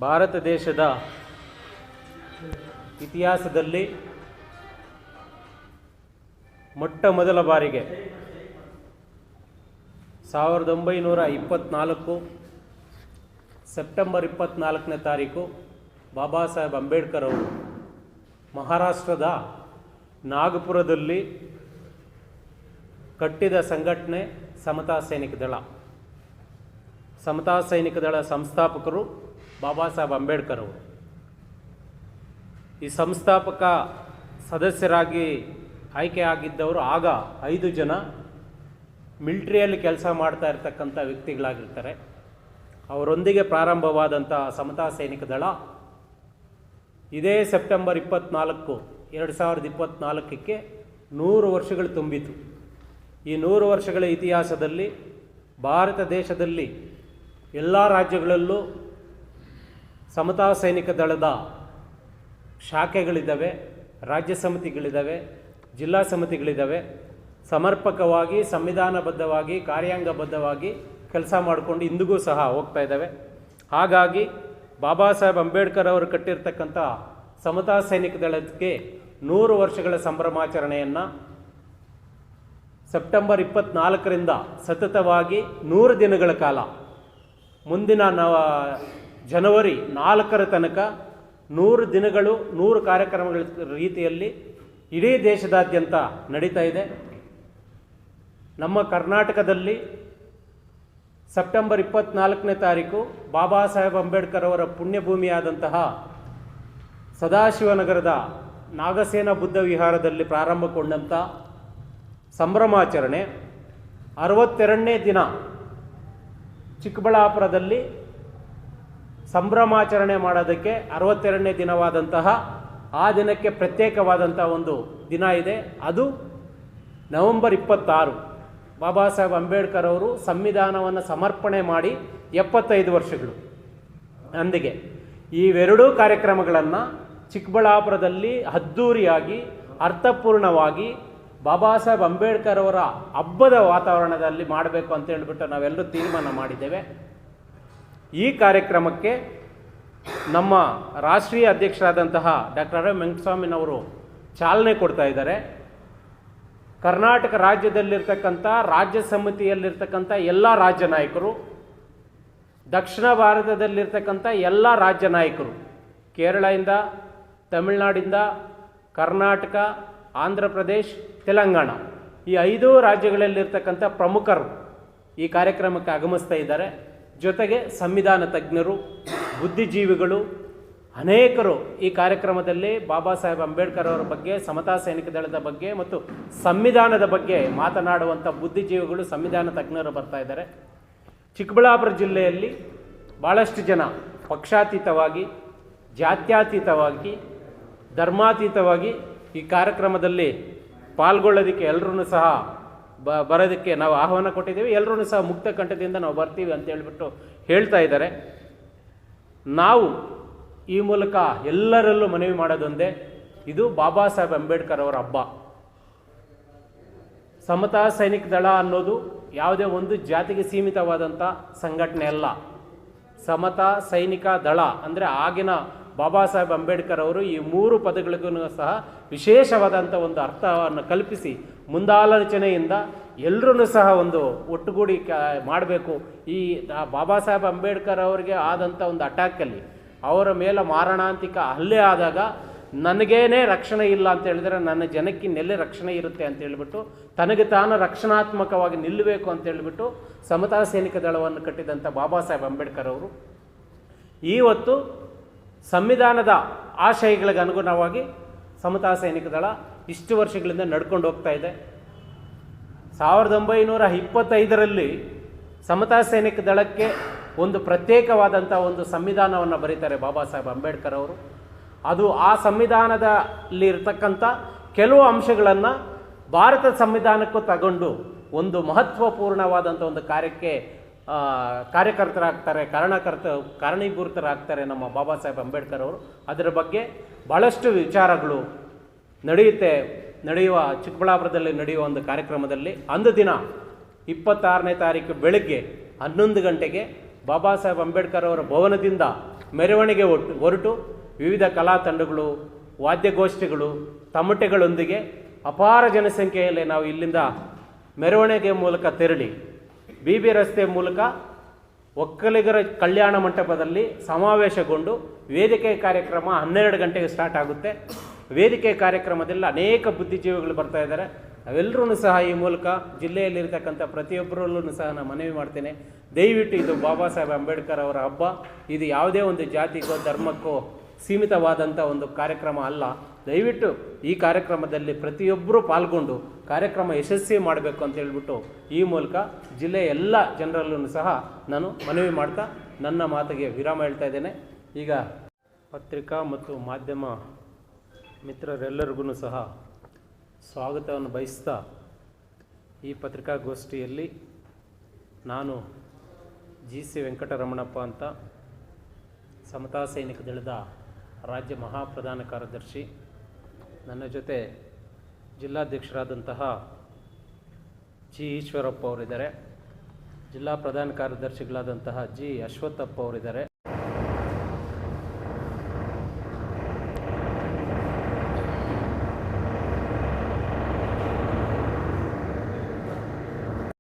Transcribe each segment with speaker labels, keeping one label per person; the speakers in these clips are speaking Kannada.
Speaker 1: ಭಾರತ ದೇಶದ ಇತಿಹಾಸದಲ್ಲಿ ಮೊಟ್ಟ ಮೊದಲ ಬಾರಿಗೆ 1924 ಸೆಪ್ಟೆಂಬರ್ 24ನೇ ತಾರೀಕು ಬಾಬಾ ಸಾಹೇಬ್ ಅಂಬೇಡ್ಕರ್ ಅವರು ಮಹಾರಾಷ್ಟ್ರದ ನಾಗಪುರದಲ್ಲಿ ಕಟ್ಟಿದ ಸಂಘಟನೆ ಸಮತಾ ಸೈನಿಕ ದಳ. ಸಮತಾ ಸೈನಿಕ ದಳ ಸಂಸ್ಥಾಪಕರು ಬಾಬಾ ಸಾಹೇಬ್ ಅಂಬೇಡ್ಕರ್ ಅವರು. ಈ ಸಂಸ್ಥಾಪಕ ಸದಸ್ಯರಾಗಿ ಆಯ್ಕೆಯಾಗಿದ್ದವರು ಆಗ 5 ಜನ ಮಿಲಿಟ್ರಿಯಲ್ಲಿ ಕೆಲಸ ಮಾಡ್ತಾ ಇರ್ತಕ್ಕಂಥ ವ್ಯಕ್ತಿಗಳಾಗಿರ್ತಾರೆ. ಅವರೊಂದಿಗೆ ಪ್ರಾರಂಭವಾದಂಥ ಸಮತಾ ಸೈನಿಕ ದಳ ಇದೇ ಸೆಪ್ಟೆಂಬರ್ 24, 2024ಕ್ಕೆ 100 ವರ್ಷಗಳು ತುಂಬಿತು. ಈ 100 ವರ್ಷಗಳ ಇತಿಹಾಸದಲ್ಲಿ ಭಾರತ ದೇಶದಲ್ಲಿ ಎಲ್ಲ ರಾಜ್ಯಗಳಲ್ಲೂ ಸಮತಾ ಸೈನಿಕ ದಳದ ಶಾಖೆಗಳಿದ್ದಾವೆ, ರಾಜ್ಯ ಸಮಿತಿಗಳಿದ್ದಾವೆ, ಜಿಲ್ಲಾ ಸಮಿತಿಗಳಿದ್ದಾವೆ. ಸಮರ್ಪಕವಾಗಿ ಸಂವಿಧಾನಬದ್ಧವಾಗಿ ಕಾರ್ಯಾಂಗಬದ್ಧವಾಗಿ ಕೆಲಸ ಮಾಡಿಕೊಂಡು ಇಂದಿಗೂ ಸಹ ಹೋಗ್ತಾ ಇದ್ದಾವೆ. ಹಾಗಾಗಿ ಬಾಬಾ ಸಾಹೇಬ್ ಅಂಬೇಡ್ಕರ್ ಅವರು ಕಟ್ಟಿರ್ತಕ್ಕಂಥ ಸಮತಾ ಸೈನಿಕ ದಳಕ್ಕೆ 100 ವರ್ಷಗಳ ಸಂಭ್ರಮಾಚರಣೆಯನ್ನು ಸೆಪ್ಟೆಂಬರ್ 24ರಿಂದ ಸತತವಾಗಿ 100 ದಿನಗಳ ಕಾಲ ಮುಂದಿನ ಜನವರಿ 4ರ ತನಕ 100 ದಿನಗಳು 100 ಕಾರ್ಯಕ್ರಮಗಳ ರೀತಿಯಲ್ಲಿ ಇಡೀ ದೇಶದಾದ್ಯಂತ ನಡೀತಾ ಇದೆ. ನಮ್ಮ ಕರ್ನಾಟಕದಲ್ಲಿ ಸೆಪ್ಟೆಂಬರ್ 24ನೇ ತಾರೀಕು ಬಾಬಾ ಸಾಹೇಬ್ ಅಂಬೇಡ್ಕರ್ ಅವರ ಪುಣ್ಯಭೂಮಿಯಾದಂತಹ ಸದಾಶಿವನಗರದ ನಾಗಸೇನ ಬುದ್ಧ ವಿಹಾರದಲ್ಲಿ ಪ್ರಾರಂಭಗೊಂಡಂಥ ಸಂಭ್ರಮಾಚರಣೆ 62ನೇ ದಿನ ಚಿಕ್ಕಬಳ್ಳಾಪುರದಲ್ಲಿ ಸಂಭ್ರಮಾಚರಣೆ ಮಾಡೋದಕ್ಕೆ 62ನೇ ದಿನವಾದಂತಹ ಆ ದಿನಕ್ಕೆ ಪ್ರತ್ಯೇಕವಾದಂಥ ಒಂದು ದಿನ ಇದೆ. ಅದು ನವೆಂಬರ್ 26. ಬಾಬಾ ಸಾಹೇಬ್ ಅಂಬೇಡ್ಕರ್ ಅವರು ಸಂವಿಧಾನವನ್ನು ಸಮರ್ಪಣೆ ಮಾಡಿ 75 ವರ್ಷಗಳು. ಅಂದಿಗೆ ಇವೆರಡೂ ಕಾರ್ಯಕ್ರಮಗಳನ್ನು ಚಿಕ್ಕಬಳ್ಳಾಪುರದಲ್ಲಿ ಅದ್ಧೂರಿಯಾಗಿ ಅರ್ಥಪೂರ್ಣವಾಗಿ ಬಾಬಾ ಸಾಹೇಬ್ ಅಂಬೇಡ್ಕರ್ ಅವರ ಹಬ್ಬದ ವಾತಾವರಣದಲ್ಲಿ ಮಾಡಬೇಕು ಅಂತ ಹೇಳ್ಬಿಟ್ಟು ನಾವೆಲ್ಲರೂ ತೀರ್ಮಾನ ಮಾಡಿದ್ದೇವೆ. ಈ ಕಾರ್ಯಕ್ರಮಕ್ಕೆ ನಮ್ಮ ರಾಷ್ಟ್ರೀಯ ಅಧ್ಯಕ್ಷರಾದಂತಹ ಡಾಕ್ಟರ್ ವೆಂಕಟಸ್ವಾಮಿನವರು ಚಾಲನೆ ಕೊಡ್ತಾ ಇದ್ದಾರೆ. ಕರ್ನಾಟಕ ರಾಜ್ಯದಲ್ಲಿರ್ತಕ್ಕಂಥ ರಾಜ್ಯ ಸಮಿತಿಯಲ್ಲಿರ್ತಕ್ಕಂಥ ಎಲ್ಲ ರಾಜ್ಯ ನಾಯಕರು, ದಕ್ಷಿಣ ಭಾರತದಲ್ಲಿರ್ತಕ್ಕಂಥ ಎಲ್ಲ ರಾಜ್ಯ ನಾಯಕರು, ಕೇರಳದಿಂದ, ತಮಿಳುನಾಡಿಂದ, ಕರ್ನಾಟಕ, ಆಂಧ್ರ ಪ್ರದೇಶ್, ತೆಲಂಗಾಣ ಈ 5 ರಾಜ್ಯಗಳಲ್ಲಿರ್ತಕ್ಕಂಥ ಪ್ರಮುಖರು ಈ ಕಾರ್ಯಕ್ರಮಕ್ಕೆ ಆಗಮಿಸ್ತಾ ಇದ್ದಾರೆ. ಜೊತೆಗೆ ಸಂವಿಧಾನ ತಜ್ಞರು, ಬುದ್ಧಿಜೀವಿಗಳು ಅನೇಕರು ಈ ಕಾರ್ಯಕ್ರಮದಲ್ಲಿ ಬಾಬಾ ಸಾಹೇಬ್ ಅಂಬೇಡ್ಕರ್ ಅವರ ಬಗ್ಗೆ, ಸಮತಾ ಸೈನಿಕ ದಳದ ಬಗ್ಗೆ ಮತ್ತು ಸಂವಿಧಾನದ ಬಗ್ಗೆ ಮಾತನಾಡುವಂಥ ಬುದ್ಧಿಜೀವಿಗಳು, ಸಂವಿಧಾನ ತಜ್ಞರು ಬರ್ತಾ ಇದ್ದಾರೆ. ಚಿಕ್ಕಬಳ್ಳಾಪುರ ಜಿಲ್ಲೆಯಲ್ಲಿ ಭಾಳಷ್ಟು ಜನ ಪಕ್ಷಾತೀತವಾಗಿ, ಜಾತ್ಯತೀತವಾಗಿ, ಧರ್ಮಾತೀತವಾಗಿ ಈ ಕಾರ್ಯಕ್ರಮದಲ್ಲಿ ಪಾಲ್ಗೊಳ್ಳೋದಕ್ಕೆ ಎಲ್ಲರೂ ಸಹ ಬರೋದಕ್ಕೆ ನಾವು ಆಹ್ವಾನ ಕೊಟ್ಟಿದ್ದೀವಿ. ಎಲ್ಲರೂ ಸಹ ಮುಕ್ತ ಕಂಠದಿಂದ ನಾವು ಬರ್ತೀವಿ ಅಂತ ಹೇಳ್ಬಿಟ್ಟು ಹೇಳ್ತಾ ಇದ್ದಾರೆ. ನಾವು ಈ ಮೂಲಕ ಎಲ್ಲರಲ್ಲೂ ಮನವಿ ಮಾಡೋದೊಂದೇ, ಇದು ಬಾಬಾ ಸಾಹೇಬ್ ಅಂಬೇಡ್ಕರ್ ಅವರ ಹಬ್ಬ. ಸಮತಾ ಸೈನಿಕ ದಳ ಅನ್ನೋದು ಯಾವುದೇ ಒಂದು ಜಾತಿಗೆ ಸೀಮಿತವಾದಂಥ ಸಂಘಟನೆ ಅಲ್ಲ. ಸಮತಾ ಸೈನಿಕ ದಳ ಅಂದರೆ ಆಗಿನ ಬಾಬಾ ಸಾಹೇಬ್ ಅಂಬೇಡ್ಕರ್ ಅವರು ಈ 3 ಪದಗಳಿಗೂ ಸಹ ವಿಶೇಷವಾದಂಥ ಒಂದು ಅರ್ಥವನ್ನು ಕಲ್ಪಿಸಿ ಮುಂದಾಲೋಚನೆಯಿಂದ ಎಲ್ಲರೂ ಸಹ ಒಂದು ಒಟ್ಟುಗೂಡಿ ಮಾಡಬೇಕು. ಈ ಬಾಬಾ ಸಾಹೇಬ್ ಅಂಬೇಡ್ಕರ್ ಅವರಿಗೆ ಆದಂಥ ಒಂದು ಅಟ್ಯಾಕಲ್ಲಿ ಅವರ ಮೇಲೆ ಮಾರಣಾಂತಿಕ ಹಲ್ಲೆ ಆದಾಗ ನನಗೇನೇ ರಕ್ಷಣೆ ಇಲ್ಲ ಅಂತ ಹೇಳಿದರೆ ನನ್ನ ಜನಕ್ಕೆ ಇನ್ನೆಲ್ಲೇ ರಕ್ಷಣೆ ಇರುತ್ತೆ ಅಂತ ಹೇಳಿಬಿಟ್ಟು ತನಗೆ ತಾನು ರಕ್ಷಣಾತ್ಮಕವಾಗಿ ನಿಲ್ಲಬೇಕು ಅಂತ ಹೇಳಿಬಿಟ್ಟು ಸಮತಾ ಸೈನಿಕ ದಳವನ್ನು ಕಟ್ಟಿದಂಥ ಬಾಬಾ ಸಾಹೇಬ್ ಅಂಬೇಡ್ಕರ್ ಅವರು ಇವತ್ತು ಸಂವಿಧಾನದ ಆಶಯಗಳಿಗೆ ಅನುಗುಣವಾಗಿ ಸಮತಾ ಸೈನಿಕ ದಳ ಇಷ್ಟು ವರ್ಷಗಳಿಂದ ನಡ್ಕೊಂಡು ಹೋಗ್ತಾ ಇದೆ. 1925ರಲ್ಲಿ ಸಮತಾ ಸೈನಿಕ ದಳಕ್ಕೆ ಒಂದು ಪ್ರತ್ಯೇಕವಾದಂಥ ಒಂದು ಸಂವಿಧಾನವನ್ನು ಬರೀತಾರೆ ಬಾಬಾ ಸಾಹೇಬ್ ಅಂಬೇಡ್ಕರ್ ಅವರು. ಅದು ಆ ಸಂವಿಧಾನದಲ್ಲಿ ಇರ್ತಕ್ಕಂಥ ಕೆಲವು ಅಂಶಗಳನ್ನು ಭಾರತ ಸಂವಿಧಾನಕ್ಕೂ ತಗೊಂಡು ಒಂದು ಮಹತ್ವಪೂರ್ಣವಾದಂಥ ಒಂದು ಕಾರ್ಯಕ್ಕೆ ಕಾರ್ಯಕರ್ತರಾಗ್ತಾರೆ, ಕಾರಣೀಭೂತರಾಗ್ತಾರೆ ನಮ್ಮ ಬಾಬಾ ಸಾಹೇಬ್ ಅಂಬೇಡ್ಕರ್ ಅವರು. ಅದರ ಬಗ್ಗೆ ಭಾಳಷ್ಟು ವಿಚಾರಗಳು ನಡೆಯುವ ಚಿಕ್ಕಬಳ್ಳಾಪುರದಲ್ಲಿ ನಡೆಯುವ ಒಂದು ಕಾರ್ಯಕ್ರಮದಲ್ಲಿ ಅಂದು ದಿನ 26ನೇ ತಾರೀಕು ಬೆಳಗ್ಗೆ 11 ಗಂಟೆಗೆ ಬಾಬಾ ಸಾಹೇಬ್ ಅಂಬೇಡ್ಕರ್ ಅವರ ಭವನದಿಂದ ಮೆರವಣಿಗೆ ಹೊರಟು ವಿವಿಧ ಕಲಾ ತಂಡಗಳು, ವಾದ್ಯಗೋಷ್ಠಿಗಳು, ತಮಟೆಗಳೊಂದಿಗೆ ಅಪಾರ ಜನಸಂಖ್ಯೆಯಲ್ಲಿ ನಾವು ಇಲ್ಲಿಂದ ಮೆರವಣಿಗೆ ಮೂಲಕ ತೆರಳಿ BB ರಸ್ತೆ ಮೂಲಕ ಒಕ್ಕಲಿಗರ ಕಲ್ಯಾಣ ಮಂಟಪದಲ್ಲಿ ಸಮಾವೇಶಗೊಂಡು ವೇದಿಕೆ ಕಾರ್ಯಕ್ರಮ 12 ಗಂಟೆಗೆ ಸ್ಟಾರ್ಟ್ ಆಗುತ್ತೆ. ವೇದಿಕೆ ಕಾರ್ಯಕ್ರಮದಲ್ಲಿ ಅನೇಕ ಬುದ್ಧಿಜೀವಿಗಳು ಬರ್ತಾ ಇದ್ದಾರೆ. ನಾವೆಲ್ಲರೂ ಸಹ ಈ ಮೂಲಕ ಜಿಲ್ಲೆಯಲ್ಲಿರ್ತಕ್ಕಂಥ ಪ್ರತಿಯೊಬ್ಬರಲ್ಲೂ ಸಹ ನಾನು ಮನವಿ ಮಾಡ್ತೇನೆ, ದಯವಿಟ್ಟು ಇದು ಬಾಬಾ ಸಾಹೇಬ್ ಅಂಬೇಡ್ಕರ್ ಅವರ ಹಬ್ಬ. ಇದು ಯಾವುದೇ ಒಂದು ಜಾತಿಗೋ ಧರ್ಮಕ್ಕೋ ಸೀಮಿತವಾದಂಥ ಒಂದು ಕಾರ್ಯಕ್ರಮ ಅಲ್ಲ. ದಯವಿಟ್ಟು ಈ ಕಾರ್ಯಕ್ರಮದಲ್ಲಿ ಪ್ರತಿಯೊಬ್ಬರೂ ಪಾಲ್ಗೊಂಡು ಕಾರ್ಯಕ್ರಮ ಯಶಸ್ವಿ ಮಾಡಬೇಕು ಅಂತ ಹೇಳ್ಬಿಟ್ಟು ಈ ಮೂಲಕ ಜಿಲ್ಲೆಯ ಎಲ್ಲ ಜನರಲ್ಲೂ ಸಹ ನಾನು ಮನವಿ ಮಾಡ್ತಾ ನನ್ನ ಮಾತಿಗೆ ವಿರಾಮ ಹೇಳ್ತಾ ಇದ್ದೇನೆ. ಈಗ ಪತ್ರಿಕಾ ಮತ್ತು ಮಾಧ್ಯಮ ಮಿತ್ರರೆಲ್ಲರಿಗೂ ಸಹ ಸ್ವಾಗತವನ್ನು ಬಯಸ್ತಾ ಈ ಪತ್ರಿಕಾಗೋಷ್ಠಿಯಲ್ಲಿ ನಾನು GC ವೆಂಕಟರಮಣಪ್ಪ ಅಂತ ಸಮತಾ ಸೈನಿಕ ದಳದ ರಾಜ್ಯ ಮಹಾಪ್ರಧಾನ ಕಾರ್ಯದರ್ಶಿ, ನನ್ನ ಜೊತೆ ಜಿಲ್ಲಾಧ್ಯಕ್ಷರಾದಂತಹ G ಈಶ್ವರಪ್ಪ ಅವರಿದ್ದಾರೆ, ಜಿಲ್ಲಾ ಪ್ರಧಾನ ಕಾರ್ಯದರ್ಶಿಗಳಾದಂತಹ G ಅಶ್ವತ್ಥಪ್ಪ ಅವರಿದ್ದಾರೆ.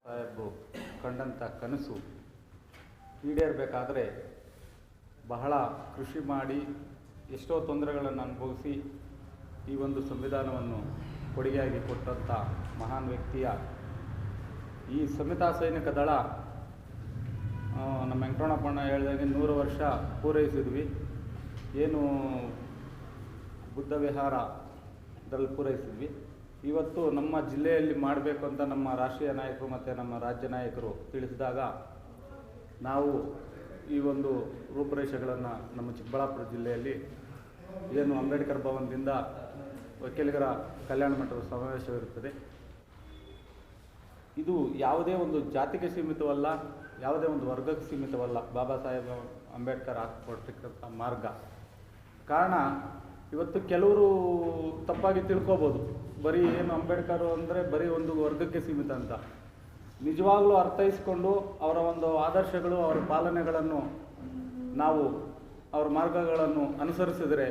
Speaker 2: ಸಾಹೇಬರು ಕಂಡಂಥ ಕನಸು ಈಡೇರಬೇಕಾದ್ರೆ ಬಹಳ ಕೃಷಿ ಮಾಡಿ ಎಷ್ಟೋ ತೊಂದರೆಗಳನ್ನು ಅನುಭವಿಸಿ ಈ ಒಂದು ಸಂವಿಧಾನವನ್ನು ಕೊಡುಗೆಯಾಗಿ ಕೊಟ್ಟಂಥ ಮಹಾನ್ ವ್ಯಕ್ತಿಯ ಈ ಸಮತಾ ಸೈನಿಕ ದಳ ನಮ್ಮ ವೆಂಕಟರಮಣಪ್ಪಣ್ಣ ಹೇಳಿದಾಗೆ 100 ವರ್ಷ ಪೂರೈಸಿದ್ವಿ. ಏನು ಬುದ್ಧ ವಿಹಾರದಲ್ಲಿ ಪೂರೈಸಿದ್ವಿ. ಇವತ್ತು ನಮ್ಮ ಜಿಲ್ಲೆಯಲ್ಲಿ ಮಾಡಬೇಕು ಅಂತ ನಮ್ಮ ರಾಷ್ಟ್ರೀಯ ನಾಯಕರು ಮತ್ತು ನಮ್ಮ ರಾಜ್ಯ ನಾಯಕರು ತಿಳಿಸಿದಾಗ ನಾವು ಈ ಒಂದು ರೂಪುರೇಷೆಗಳನ್ನು ನಮ್ಮ ಚಿಕ್ಕಬಳ್ಳಾಪುರ ಜಿಲ್ಲೆಯಲ್ಲಿ ಏನು ಅಂಬೇಡ್ಕರ್ ಭವನದಿಂದ ಒಕ್ಕಲಿಗರ ಕಲ್ಯಾಣ ಮಂಟಪದ ಸಮಾವೇಶವಿರುತ್ತದೆ. ಇದು ಯಾವುದೇ ಒಂದು ಜಾತಿಗೆ ಸೀಮಿತವಲ್ಲ, ಯಾವುದೇ ಒಂದು ವರ್ಗಕ್ಕೆ ಸೀಮಿತವಲ್ಲ. ಬಾಬಾ ಸಾಹೇಬ್ ಅಂಬೇಡ್ಕರ್ ಹಾಕಿಕೊಟ್ಟಿರ್ತಕ್ಕಂಥ ಮಾರ್ಗ. ಕಾರಣ ಇವತ್ತು ಕೆಲವರು ತಪ್ಪಾಗಿ ತಿಳ್ಕೊಬೋದು, ಬರೀ ಏನು ಅಂಬೇಡ್ಕರ್ ಅಂದರೆ ಬರೀ ಒಂದು ವರ್ಗಕ್ಕೆ ಸೀಮಿತ ಅಂತ. ನಿಜವಾಗ್ಲೂ ಅರ್ಥೈಸ್ಕೊಂಡು ಅವರ ಒಂದು ಆದರ್ಶಗಳು, ಅವರ ಪಾಲನೆಗಳನ್ನು ನಾವು ಅವ್ರ ಮಾರ್ಗಗಳನ್ನು ಅನುಸರಿಸಿದರೆ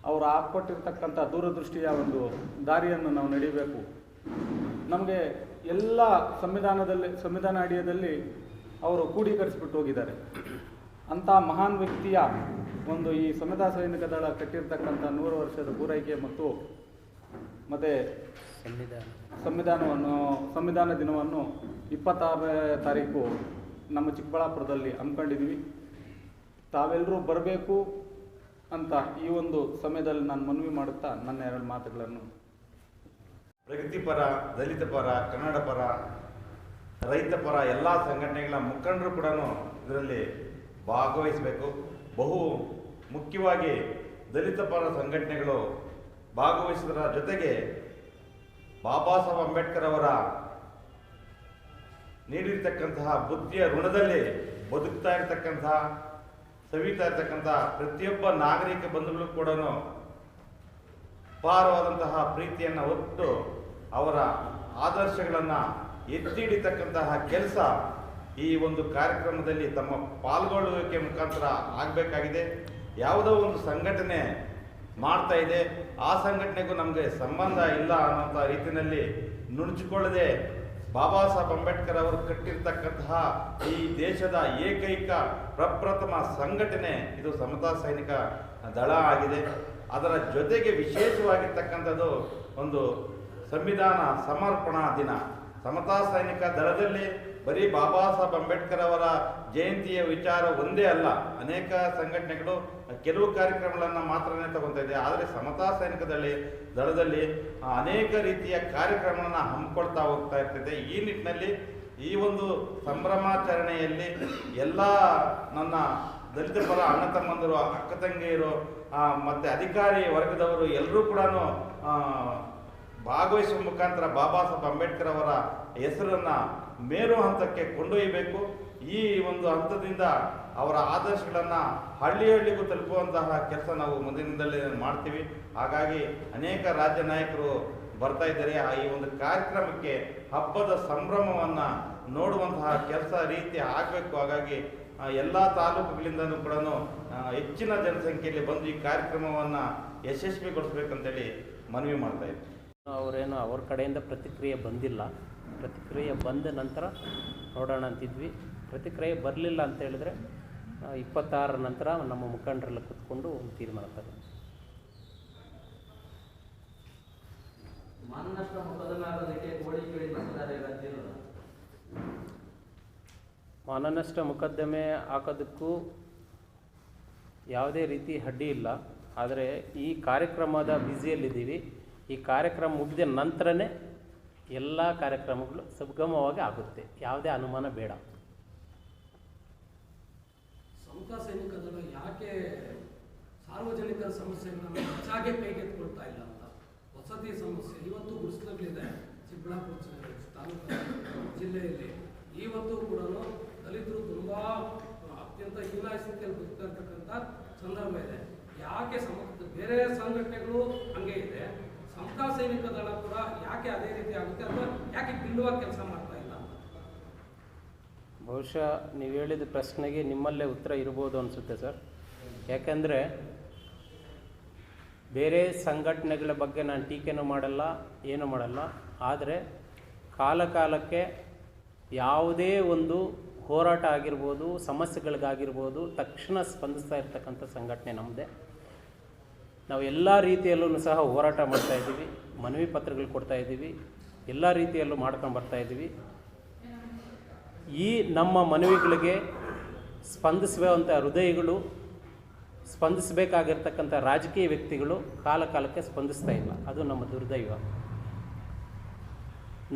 Speaker 2: ಅವರು ಹಾಕ್ಕೊಟ್ಟಿರ್ತಕ್ಕಂಥ ದೂರದೃಷ್ಟಿಯ ಒಂದು ದಾರಿಯನ್ನು ನಾವು ನಡೀಬೇಕು. ನಮಗೆ ಎಲ್ಲ ಸಂವಿಧಾನ ಅಡಿಯಲ್ಲಿ ಅವರು ಕ್ರೋಢೀಕರಿಸಿಬಿಟ್ಟು ಹೋಗಿದ್ದಾರೆ. ಅಂಥ ಮಹಾನ್ ವ್ಯಕ್ತಿಯ ಒಂದು ಈ ಸಮತಾ ಸೈನಿಕ ದಳ ಕಟ್ಟಿರ್ತಕ್ಕಂಥ 100 ವರ್ಷದ ಪೂರೈಕೆ ಮತ್ತು ಸಂವಿಧಾನ ದಿನವನ್ನು 26ನೇ ತಾರೀಕು ನಮ್ಮ ಚಿಕ್ಕಬಳ್ಳಾಪುರದಲ್ಲಿ ಹಮ್ಮಿಕೊಂಡಿದ್ವಿ. ತಾವೆಲ್ಲರೂ ಬರಬೇಕು ಅಂತ ಈ ಒಂದು ಸಮಯದಲ್ಲಿ ನಾನು ಮನವಿ ಮಾಡುತ್ತಾ ನನ್ನ 2 ಮಾತುಗಳನ್ನು.
Speaker 3: ಪ್ರಗತಿಪರ, ದಲಿತ ಪರ, ಕನ್ನಡ ಪರ, ರೈತ ಪರ ಎಲ್ಲ ಸಂಘಟನೆಗಳ ಮುಖಂಡರು ಕೂಡ ಇದರಲ್ಲಿ ಭಾಗವಹಿಸಬೇಕು. ಬಹು ಮುಖ್ಯವಾಗಿ ದಲಿತ ಪರ ಸಂಘಟನೆಗಳು ಭಾಗವಹಿಸುವುದರ ಜೊತೆಗೆ ಬಾಬಾ ಸಾಹೇಬ್ ಅಂಬೇಡ್ಕರ್ ಅವರ ನೀಡಿರ್ತಕ್ಕಂತಹ ಬುದ್ಧಿಯ ಋಣದಲ್ಲಿ ಬದುಕ್ತಾ ಇರತಕ್ಕಂತಹ, ಸವಿತಾ ಇರತಕ್ಕಂತಹ ಪ್ರತಿಯೊಬ್ಬ ನಾಗರಿಕ ಬಂಧುಗಳು ಕೂಡ ಅಪಾರವಾದಂತಹ ಪ್ರೀತಿಯನ್ನು ಹೊತ್ತು ಅವರ ಆದರ್ಶಗಳನ್ನು ಎತ್ತಿ ಹಿಡಿತಕ್ಕಂತಹ ಕೆಲಸ ಈ ಒಂದು ಕಾರ್ಯಕ್ರಮದಲ್ಲಿ ತಮ್ಮ ಪಾಲ್ಗೊಳ್ಳುವಿಕೆ ಮುಖಾಂತರ ಆಗಬೇಕಾಗಿದೆ. ಯಾವುದೋ ಒಂದು ಸಂಘಟನೆ ಮಾಡ್ತಾ ಇದೆ, ಆ ಸಂಘಟನೆಗೂ ನಮಗೆ ಸಂಬಂಧ ಇಲ್ಲ ಅನ್ನೋಂಥ ರೀತಿಯಲ್ಲಿ ನುಣುಚಿಕೊಳ್ಳದೆ ಬಾಬಾ ಸಾಹೇಬ್ ಅಂಬೇಡ್ಕರ್ ಅವರು ಕಟ್ಟಿರ್ತಕ್ಕಂತಹ ಈ ದೇಶದ ಏಕೈಕ ಪ್ರಪ್ರಥಮ ಸಂಘಟನೆ ಇದು ಸಮತಾ ಸೈನಿಕ ದಳ ಆಗಿದೆ. ಅದರ ಜೊತೆಗೆ ವಿಶೇಷವಾಗಿರ್ತಕ್ಕಂಥದ್ದು ಒಂದು ಸಂವಿಧಾನ ಸಮರ್ಪಣಾ ದಿನ. ಸಮತಾ ಸೈನಿಕ ದಳದಲ್ಲಿ ಬರೀ ಬಾಬಾ ಸಾಹೇಬ್ ಅಂಬೇಡ್ಕರ್ ಅವರ ಜಯಂತಿಯ ವಿಚಾರ ಒಂದೇ ಅಲ್ಲ, ಅನೇಕ ಸಂಘಟನೆಗಳು ಕೆಲವು ಕಾರ್ಯಕ್ರಮಗಳನ್ನು ಮಾತ್ರನೇ ತಗೊತಾ ಇದೆ. ಆದರೆ ಸಮತಾ ಸೈನಿಕ ದಳದಲ್ಲಿ ಅನೇಕ ರೀತಿಯ ಕಾರ್ಯಕ್ರಮಗಳನ್ನು ಹಮ್ಮಿಕೊಳ್ತಾ ಹೋಗ್ತಾ ಇರ್ತದೆ. ಈ ನಿಟ್ಟಿನಲ್ಲಿ ಈ ಒಂದು ಸಂಭ್ರಮಾಚರಣೆಯಲ್ಲಿ ಎಲ್ಲ ನನ್ನ ದಲಿತ ಪರ ಅಣ್ಣ ತಮ್ಮಂದರು, ಅಕ್ಕ ತಂಗಿಯರು ಮತ್ತು ಅಧಿಕಾರಿ ವರ್ಗದವರು ಎಲ್ಲರೂ ಕೂಡ ಭಾಗವಹಿಸುವ ಮುಖಾಂತರ ಬಾಬಾ ಸಾಹೇಬ್ ಅಂಬೇಡ್ಕರ್ ಅವರ ಹೆಸರನ್ನು ಮೇರು ಹಂತಕ್ಕೆ ಕೊಂಡೊಯ್ಯಬೇಕು. ಈ ಒಂದು ಹಂತದಿಂದ ಅವರ ಆದರ್ಶಗಳನ್ನು ಹಳ್ಳಿಗೂ ತಲುಪುವಂತಹ ಕೆಲಸ ನಾವು ಮುಂದಿನದಲ್ಲಿ ಮಾಡ್ತೀವಿ. ಹಾಗಾಗಿ ಅನೇಕ ರಾಜ್ಯ ನಾಯಕರು ಬರ್ತಾ ಇದ್ದಾರೆ. ಈ ಒಂದು ಕಾರ್ಯಕ್ರಮಕ್ಕೆ ಹಬ್ಬದ ಸಂಭ್ರಮವನ್ನು ನೋಡುವಂತಹ ಕೆಲಸ ರೀತಿ ಆಗಬೇಕು. ಹಾಗಾಗಿ ಎಲ್ಲ ತಾಲೂಕುಗಳಿಂದನೂ ಕೂಡ ಹೆಚ್ಚಿನ ಜನಸಂಖ್ಯೆಯಲ್ಲಿ ಬಂದು ಈ ಕಾರ್ಯಕ್ರಮವನ್ನು ಯಶಸ್ವಿಗೊಳಿಸ್ಬೇಕಂತೇಳಿ ಮನವಿ ಮಾಡ್ತಾ ಇದ್ವಿ.
Speaker 1: ಅವರೇನು ಅವ್ರ ಕಡೆಯಿಂದ ಪ್ರತಿಕ್ರಿಯೆ ಬಂದಿಲ್ಲ. ಪ್ರತಿಕ್ರಿಯೆ ಬಂದ ನಂತರ ನೋಡೋಣ ಅಂತಿದ್ವಿ. ಪ್ರತಿಕ್ರಿಯೆ ಬರಲಿಲ್ಲ ಅಂತ ಹೇಳಿದ್ರೆ 26 ನಂತರ ನಮ್ಮ ಮುಖಂಡರೆಲ್ಲ ಕೂತ್ಕೊಂಡು ಒಂದು ತೀರ್ಮಾನ ತಗೊಂಡು ಮಾನನಷ್ಟ ಮೊಕದ್ದಮೆ ಹಾಕೋದಕ್ಕೂ ಯಾವುದೇ ರೀತಿ ಅಡ್ಡಿ ಇಲ್ಲ. ಆದರೆ ಈ ಕಾರ್ಯಕ್ರಮದ ಬ್ಯುಸಿಯಲ್ಲಿದ್ದೀವಿ. ಈ ಕಾರ್ಯಕ್ರಮ ಮುಗಿದ ನಂತರನೇ ಎಲ್ಲ ಕಾರ್ಯಕ್ರಮಗಳು ಸುಗಮವಾಗಿ ಆಗುತ್ತೆ, ಯಾವುದೇ ಅನುಮಾನ ಬೇಡ.
Speaker 4: ಸಮತಾ ಸೈನಿಕ ದಳ ಯಾಕೆ ಸಾರ್ವಜನಿಕರ ಸಮಸ್ಯೆಗಳನ್ನು ಹೆಚ್ಚಾಗಿ ಕೈಗೆತ್ತಿಕೊಳ್ತಾ ಇಲ್ಲ ಅಂತ? ವಸತಿ ಸಮಸ್ಯೆ ಇವತ್ತು ಗುಡಿಸಲುಗಳಿದೆ ಚಿಕ್ಕಬಳ್ಳಾಪುರ ತಾಲೂಕು ಜಿಲ್ಲೆಯಲ್ಲಿ. ಇವತ್ತು ಕೂಡ ದಲಿತರು ತುಂಬ ಅತ್ಯಂತ ಹೀನಾಯ ಸ್ಥಿತಿಯಲ್ಲಿ ಬದುಕ್ತಾ ಇರ್ತಕ್ಕಂಥ ಸಂದರ್ಭ ಇದೆ. ಯಾಕೆ ಬೇರೆ ಸಂಘಟನೆಗಳು ಹಂಗೆ ಇದೆ, ಸಮತಾ ಸೈನಿಕ ದಳ ಕೂಡ ಯಾಕೆ ಅದೇ ರೀತಿ ಆಗುತ್ತೆ ಅಥವಾ ಯಾಕೆ ಭಿನ್ನವಾಗಿ ಕೆಲಸ ಮಾಡ್ತಾ ಇಲ್ಲ?
Speaker 1: ಬಹುಶಃ ನೀವು ಹೇಳಿದ ಪ್ರಶ್ನೆಗೆ ನಿಮ್ಮಲ್ಲೇ ಉತ್ತರ ಇರ್ಬೋದು ಅನಿಸುತ್ತೆ ಸರ್. ಯಾಕೆಂದರೆ ಬೇರೆ ಸಂಘಟನೆಗಳ ಬಗ್ಗೆ ನಾನು ಟೀಕೆನೂ ಮಾಡಲ್ಲ, ಏನೂ ಮಾಡಲ್ಲ. ಆದರೆ ಕಾಲಕ್ಕೆ ಯಾವುದೇ ಒಂದು ಹೋರಾಟ ಆಗಿರ್ಬೋದು, ಸಮಸ್ಯೆಗಳಿಗಾಗಿರ್ಬೋದು ತಕ್ಷಣ ಸ್ಪಂದಿಸ್ತಾ ಇರ್ತಕ್ಕಂಥ ಸಂಘಟನೆ ನಮ್ಮದೇ. ನಾವು ಎಲ್ಲ ರೀತಿಯಲ್ಲೂ ಸಹ ಹೋರಾಟ ಮಾಡ್ತಾಯಿದ್ದೀವಿ, ಮನವಿ ಪತ್ರಗಳು ಕೊಡ್ತಾಯಿದ್ದೀವಿ, ಎಲ್ಲ ರೀತಿಯಲ್ಲೂ ಮಾಡ್ಕೊಂಡು ಬರ್ತಾಯಿದ್ದೀವಿ. ಈ ನಮ್ಮ ಮನವಿಗಳಿಗೆ ಸ್ಪಂದಿಸುವಂಥ ಹೃದಯಗಳು, ಸ್ಪಂದಿಸಬೇಕಾಗಿರ್ತಕ್ಕಂಥ ರಾಜಕೀಯ ವ್ಯಕ್ತಿಗಳು ಕಾಲಕ್ಕೆ ಸ್ಪಂದಿಸ್ತಾ ಇಲ್ಲ. ಅದು ನಮ್ಮ ದುರ್ದೈವ.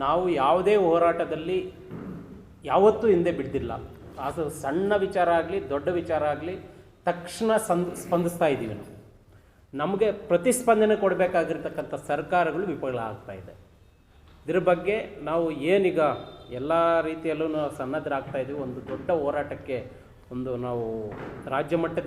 Speaker 1: ನಾವು ಯಾವುದೇ ಹೋರಾಟದಲ್ಲಿ ಯಾವತ್ತೂ ಹಿಂದೆ ಬಿದ್ದಿಲ್ಲ. ಅದು ಸಣ್ಣ ವಿಚಾರ ಆಗಲಿ ದೊಡ್ಡ ವಿಚಾರ ಆಗಲಿ ತಕ್ಷಣ ಸ್ಪಂದಿಸ್ತಾ ಇದ್ದೀವಿ. ನಮಗೆ ಪ್ರತಿಸ್ಪಂದನೆ ಕೊಡಬೇಕಾಗಿರ್ತಕ್ಕಂಥ ಸರ್ಕಾರಗಳು ವಿಫಲ ಆಗ್ತಾ ಇದೆ. ಇದ್ರ ಬಗ್ಗೆ ನಾವು ಏನೀಗ ಎಲ್ಲ ರೀತಿಯಲ್ಲೂ ನಾವು ಸನ್ನದ್ಧರಾಗ್ತಾ ಇದ್ದೀವಿ. ಒಂದು ದೊಡ್ಡ ಹೋರಾಟಕ್ಕೆ ನಾವು ರಾಜ್ಯ ಮಟ್ಟದ